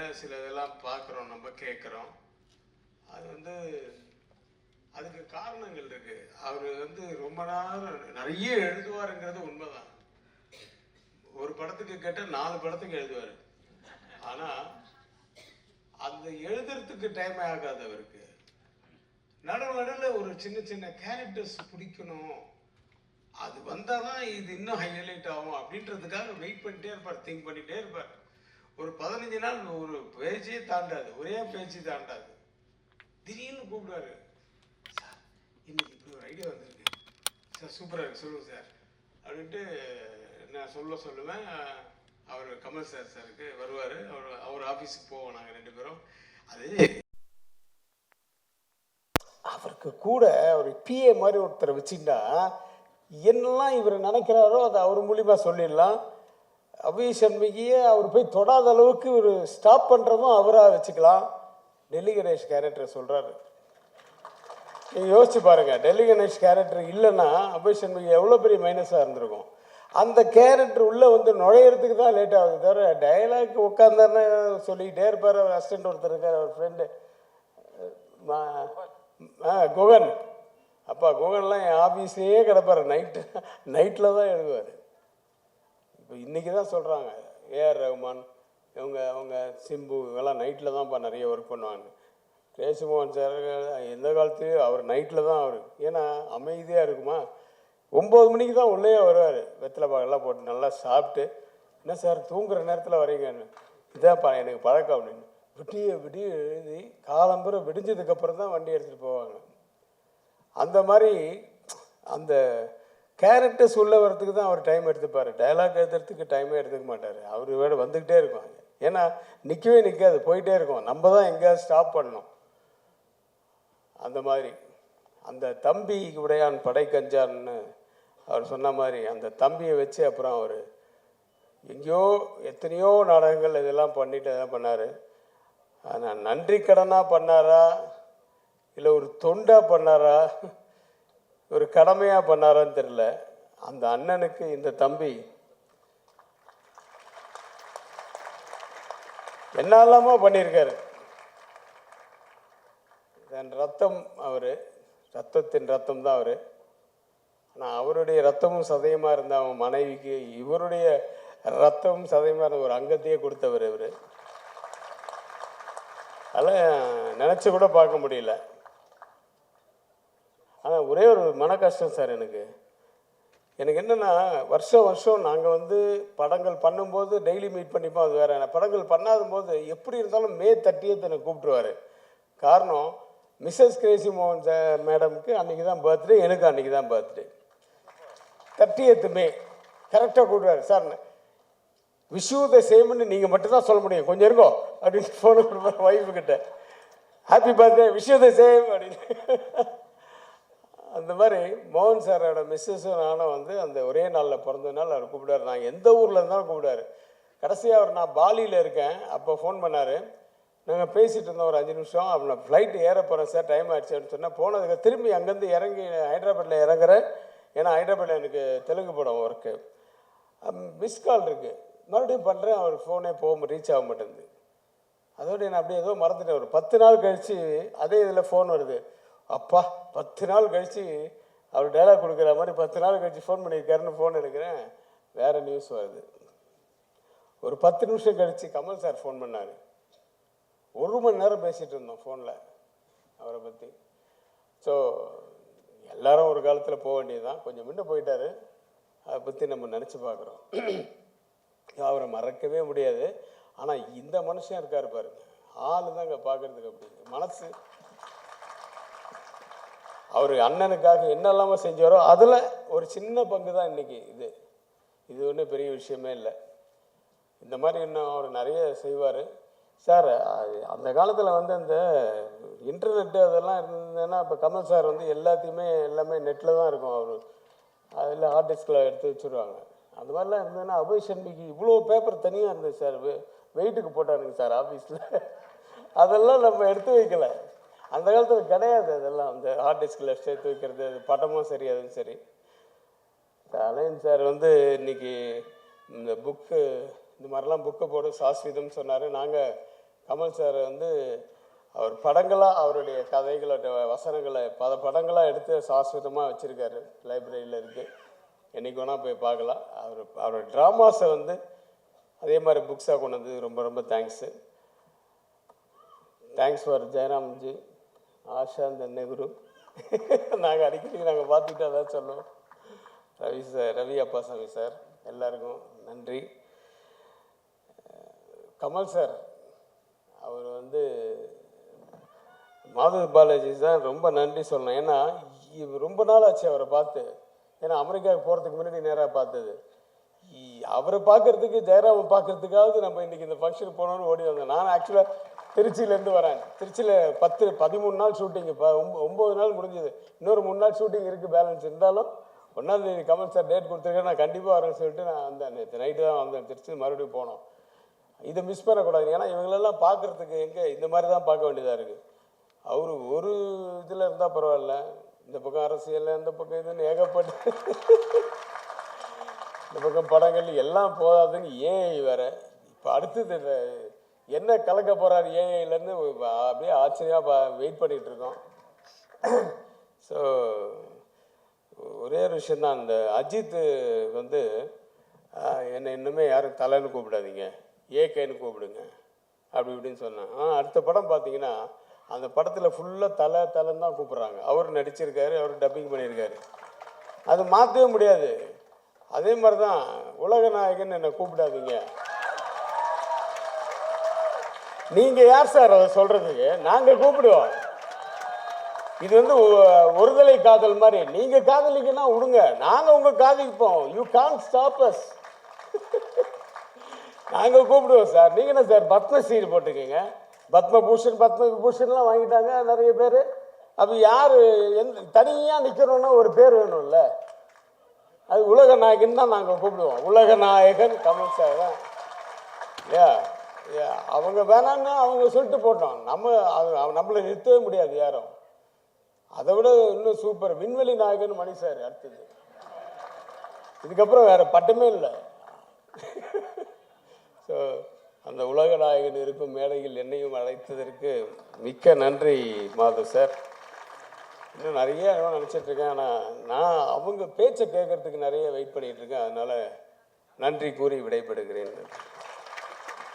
சில இதெல்லாம் பார்க்குறோம், நம்ம கேட்குறோம். அது வந்து அதுக்கு காரணங்கள் இருக்கு. அவர் வந்து ரொம்ப நேரம் நிறைய எழுதுவாருங்கிறது உண்மைதான். ஒரு படத்துக்கு கேட்டால் 4 படத்துக்கு எழுதுவார். ஆனால் அந்த எழுதுறதுக்கு டைம் ஆகாது அவருக்கு. நடுவில் ஒரு சின்ன சின்ன கேரக்டர்ஸ் பிடிக்கணும், அது வந்தால் தான் இது இன்னும் ஹைலைட் ஆகும் அப்படின்றதுக்காக வெயிட் பண்ணிட்டே இருப்பார், திங்க் பண்ணிகிட்டே இருப்பார். ஒரு 15 நாள் ஒரு பேச்சே தாண்டாது, ஒரே பேச்சு தாண்டாது. திடீர்னு கூப்பிடுவாரு, சார் இன்னைக்கு இப்படி ஒரு ஐடியா வந்திருக்கு சார், சூப்பராக இருக்கு, சொல்லுங்கள் சார் அப்படின்ட்டு நான் சொல்லுவேன். அவர் கமல் சாருக்கு வருவார், அவர் ஆஃபீஸுக்கு போவோம் நாங்கள் 2 பேரும். அது அவருக்கு கூட ஒரு பிஏ மாதிரி ஒருத்தரை வச்சுட்டா என்னெல்லாம் இவர் நினைக்கிறாரோ அதை அவர் மூலியமாக சொல்லிடலாம். அபி சண்முகியை அவர் போய் தொடாத அளவுக்கு ஒரு ஸ்டாப் பண்ணுறதும் அவராக வச்சுக்கலாம். டெல்லி கணேஷ் கேரக்டர் சொல்கிறாரு, நீங்கள் யோசிச்சு பாருங்கள். டெல்லி கணேஷ் கேரக்டர் இல்லைன்னா அபி சண்முகி எவ்வளோ பெரிய மைனஸாக இருந்திருக்கும். அந்த கேரக்டர் உள்ளே வந்து நுழையிறதுக்கு தான் லேட் ஆகுது தவிர டைலாக் உட்காந்தாருன்னு சொல்லிக்கிட்டே இருப்பார். அவர் அசிஸ்டண்ட் ஒருத்தர் இருக்கார், அவர் ஃப்ரெண்டு குகன். அப்பா குகன்லாம் என் ஆஃபீஸ்லேயே கிடப்பார், நைட்டில் தான் எழுதுவார். இப்போ இன்றைக்கி தான் சொல்கிறாங்க ஏஆர் ரஹ்மான் அவங்க சிம்பு இவெல்லாம் நைட்டில் தான்ப்பா நிறைய ஒர்க் பண்ணுவாங்க. கேசுமோகன் சார் எந்த காலத்துலேயும் அவர் நைட்டில் தான் அவர். ஏன்னா அமைதியாக இருக்குமா, 9 மணிக்கு தான் உள்ளே வருவார், வெத்தலை பாகெல்லாம் போட்டு நல்லா சாப்பிட்டு. என்ன சார் தூங்குற நேரத்தில் வரீங்கன்னு, இதான்ப்பா எனக்கு பழக்கம் அப்படின்னு. விடிய எழுதி காலம்புற விடிஞ்சதுக்கப்புறம் தான் வண்டி எடுத்துகிட்டு போவாங்க. அந்த மாதிரி அந்த கேரக்டர்ஸ் உள்ள வரத்துக்கு தான் அவர் டைம் எடுத்துப்பார். டைலாக் எழுதுறதுக்கு டைமே எடுத்துக்க மாட்டார். அவர் வேட வந்துக்கிட்டே இருக்கும். ஏன்னா நிற்கவே நிற்காது, போயிட்டே இருக்கும். நம்ம தான் எங்கேயாவது ஸ்டாப் பண்ணணும். அந்த மாதிரி அந்த தம்பி உடையான் படை கஞ்சான்னு அவர் சொன்ன மாதிரி அந்த தம்பியை வச்சு அப்புறம் அவர் எங்கேயோ எத்தனையோ நாடகங்கள் இதெல்லாம் பண்ணிட்டு எல்லாம் பண்ணார். ஆனால் நன்றி கடனாக பண்ணாரா இல்லை ஒரு தொண்டாக பண்ணாரா ஒரு கடமையாக பண்ணாரான்னு தெரியல. அந்த அண்ணனுக்கு இந்த தம்பி என்னெல்லாமோ பண்ணியிருக்காரு. தன் ரத்தம், அவர் ரத்தத்தின் ரத்தம் தான் அவர். ஆனால் அவருடைய ரத்தமும் சதயமாக இருந்த அவன் மனைவிக்கு இவருடைய ரத்தமும் சதயமாக இருந்த ஒரு அங்கத்தையே கொடுத்தவர் இவர். அதெல்லாம் நினச்சி கூட பார்க்க முடியல. ஆனால் ஒரே ஒரு மன கஷ்டம் சார் எனக்கு என்னென்னா, வருஷம் நாங்கள் வந்து படங்கள் பண்ணும்போது டெய்லி மீட் பண்ணிப்போம், அது வேறு. படங்கள் பண்ணாத போது எப்படி இருந்தாலும் மே 30th எனக்கு கூப்பிட்டுருவார். காரணம் மிஸ்ஸஸ் கிரேசி மோகன் மேடமுக்கு அன்றைக்கி தான் பர்த்டே, எனக்கு அன்றைக்கி தான் பர்த்டே. 30th மே கரெக்டாக கூப்பிடுவார். சார் விஷ் யூ த சேம்னு நீங்கள் மட்டும்தான் சொல்ல முடியும், கொஞ்சம் இருக்கோ அப்படின்னு ஃபோனை கொடுப்பார் ஒய்ஃபுக்கிட்ட. Happy birthday, wish you the same அப்படின்னு. அந்த மாதிரி மோகன் சாரோட மிஸ்ஸஸும் நானும் வந்து அந்த ஒரே நாளில் பிறந்ததுனால அவர் கூப்பிடுவார். நான் எந்த ஊரில் இருந்தாலும் கூப்பிடுவார். கடைசியாக அவர் நான் பாலியில் இருக்கேன் அப்போ ஃபோன் பண்ணார். நாங்கள் பேசிகிட்டு இருந்தோம் ஒரு 5 நிமிஷம். அப்போ நான் ஃப்ளைட்டு ஏற போகிறேன் சார், டைம் ஆகிடுச்சு அப்படின்னு சொன்னால் போனதுக்கு திரும்பி அங்கேருந்து இறங்கி ஹைதராபாத்தில் இறங்குறேன். ஏன்னா ஹைதராபாத்தில் எனக்கு தெலுங்கு படம் ஒர்க்கு. மிஸ் கால் இருக்குது, மறுபடியும் பண்ணுறேன். அவர் ஃபோனே ரீச் ஆக மாட்டேங்குது. அதோடு நான் அப்படியே ஏதோ மறந்துட்டேன். ஒரு 10 நாள் கழித்து அதே இதில் ஃபோன் வருது. அப்பா 10 நாள் கழித்து அவர் டைலாக் கொடுக்குற மாதிரி 10 நாள் கழித்து ஃபோன் பண்ணியிருக்காருன்னு ஃபோன் எடுக்கிறேன். வேறு நியூஸ் வருது. ஒரு 10 நிமிஷம் கழித்து கமல் சார் ஃபோன் பண்ணார். 1 மணி நேரம் பேசிகிட்டு இருந்தோம் ஃபோனில் அவரை பற்றி. ஸோ எல்லோரும் ஒரு காலத்தில் போக வேண்டியது தான். கொஞ்சம் முன்ன போயிட்டார், அதை பற்றி நம்ம நினச்சி பார்க்குறோம். அவரை மறக்கவே முடியாது. ஆனால் இந்த மனுஷன் இருக்கார் பாருங்க, ஆள் தான் இங்கே பார்க்குறதுக்கு அப்படி மனசு. அவர் அண்ணனுக்காக என்னெல்லாமோ செஞ்சாரோ அதில் ஒரு சின்ன பங்கு தான் இன்றைக்கி. இது ஒன்றும் பெரிய விஷயமே இல்லை. இந்த மாதிரி இன்னும் அவர் நிறைய செய்வார் சார். அந்த காலத்தில் வந்து அந்த இன்டர்நெட்டு அதெல்லாம் இருந்ததுன்னா இப்போ கமல் சார் வந்து எல்லாமே நெட்டில் தான் இருக்கும். அவர் அதில் ஹார்ட் டிஸ்கில் எடுத்து வச்சுருவாங்க. அந்த மாதிரிலாம் இருந்ததுன்னா அபி சண்முகி இவ்வளோ பேப்பர் தனியாக இருந்தது சார், வெயிட்டுக்கு போட்டானுங்க சார் ஆஃபீஸில். அதெல்லாம் நம்ம எடுத்து வைக்கலை. அந்த காலத்தில் கிடையாது அதெல்லாம். அந்த ஹார்ட் டிஸ்கில் சேர்த்து வைக்கிறது, அது படமும் சரி அதுவும் சரி. அலைன் சார் வந்து இன்றைக்கி இந்த புக்கு இந்த மாதிரிலாம் புக்கை போட சாஸ்விதம்னு சொன்னார். நாங்கள் கமல் சார் வந்து அவர் படங்களாக அவருடைய கதைகளோட வசனங்களை படங்களாக எடுத்து சாஸ்வதமாக வச்சுருக்காரு. லைப்ரரியில் இருக்குது, என்றைக்கு வேணால் போய் பார்க்கலாம். அவரோட ட்ராமாஸை வந்து அதே மாதிரி புக்ஸாக கொண்டு வந்து ரொம்ப ரொம்ப thanks. Thanks for Jayaramji, Asha இந்த நெஹ்ரு. நாங்கள் அடிக்கடி நாங்கள் பார்த்துட்டு அதான் சொல்லுவோம். ரவி சார், ரவி அப்பாசாமி சார், எல்லாருக்கும் நன்றி. கமல் சார் அவர் வந்து மாதவ பாலாஜி தான் ரொம்ப நன்றி சொல்லணும். ஏன்னா ரொம்ப நாள் ஆச்சு அவரை பார்த்து. ஏன்னா அமெரிக்காவுக்கு போகிறதுக்கு முன்னாடி நேராக பார்த்தது. அவரை பார்க்கறதுக்கு, ஜெயராமை பார்க்கறதுக்காவது நம்ம இன்றைக்கி இந்த ஃபங்க்ஷனுக்கு போனோன்னு ஓடி வந்தேன். நான் ஆக்சுவலாக திருச்சியிலேருந்து வரேன். திருச்சியில் 13 நாள் ஷூட்டிங், இப்போ 9 நாள் முடிஞ்சது. இன்னொரு 3 நாள் ஷூட்டிங் இருக்குது பேலன்ஸ். இருந்தாலும் 1ஆம் தேதி கமல் சார் டேட் கொடுத்துருக்கேன், நான் கண்டிப்பாக வரேன்னு சொல்லிட்டு நான் வந்தேன். நேற்று நைட்டு தான் வந்தேன் திருச்சி. மறுபடியும் போனோம். இதை மிஸ் பண்ணக்கூடாது. ஏன்னா இவங்களெல்லாம் பார்க்குறதுக்கு எங்கே இந்த மாதிரி தான் பார்க்க வேண்டியதாக இருக்குது. அவர் ஒரு இதில் இருந்தால் பரவாயில்ல, இந்த பக்கம் அரசியல், அந்த பக்கம் இதுன்னு ஏகப்பட்டு இந்த பக்கம் படங்கள் எல்லாம் போதாதுன்னு ஏஐ வேறு. இப்போ அடுத்தது என்ன கலக்க போகிறார் ஏஐலேருந்து அப்படியே ஆச்சரியமாக வெயிட் பண்ணிகிட்டு இருக்கோம். ஸோ ஒரே ஒரு விஷயந்தான், அந்த அஜித் வந்து என்னை இன்னுமே யாரும் தலைன்னு கூப்பிடாதீங்க, ஏகேன்னு கூப்பிடுங்க அப்படி இப்படின்னு சொன்னேன். அடுத்த படம் பார்த்தீங்கன்னா அந்த படத்தில் ஃபுல்லாக தலைன்னு தான் கூப்பிட்றாங்க. அவர் நடிச்சிருக்காரு, அவர் டப்பிங் பண்ணியிருக்காரு. அது மாற்றவே முடியாது. அதே மாதிரி தான் உலக நாயகன் என்னை கூப்பிடாதீங்க. நீங்கள் யார் சார் அதை சொல்கிறதுக்கு? நாங்கள் கூப்பிடுவோம். இது வந்து ஒருதலை காதல் மாதிரி. நீங்கள் காதலிக்கன்னா விடுங்க, நாங்கள் உங்கள் காதலிப்போம். You can't stop us. நாங்கள் கூப்பிடுவோம் சார். நீங்கள் என்ன சார் பத்மஸ்ரீ போட்டுக்கீங்க, பத்மபூஷன்லாம் வாங்கிட்டாங்க நிறைய பேர். அப்போ யார் தனியாக நிற்கணும்னா ஒரு பேர் வேணும்ல. அது உலக நாயகன் தான் நாங்கள் கூப்பிடுவோம். உலக நாயகன் கமல் சார் தான். அவங்க வேணான்னு அவங்க சொல்லிட்டு போட்டோம். நம்மளை நிறுத்தவே முடியாது யாரும். அதை விட இன்னும் சூப்பர் விண்வெளி நாயகன் மணி சார். அடுத்தது இதுக்கப்புறம் வேற பட்டமே இல்லை. ஸோ அந்த உலக நாயகன் இருக்கும் மேடையில் என்னையும் அழைத்ததற்கு மிக்க நன்றி மாதவ் சார். இன்னும் நிறைய நினச்சிட்ருக்கேன். ஆனால் நான் அவங்க பேச்சை கேட்கறதுக்கு நிறைய வெயிட் பண்ணிகிட்ருக்கேன். அதனால் நன்றி கூறி விடைபெறுகிறேன்.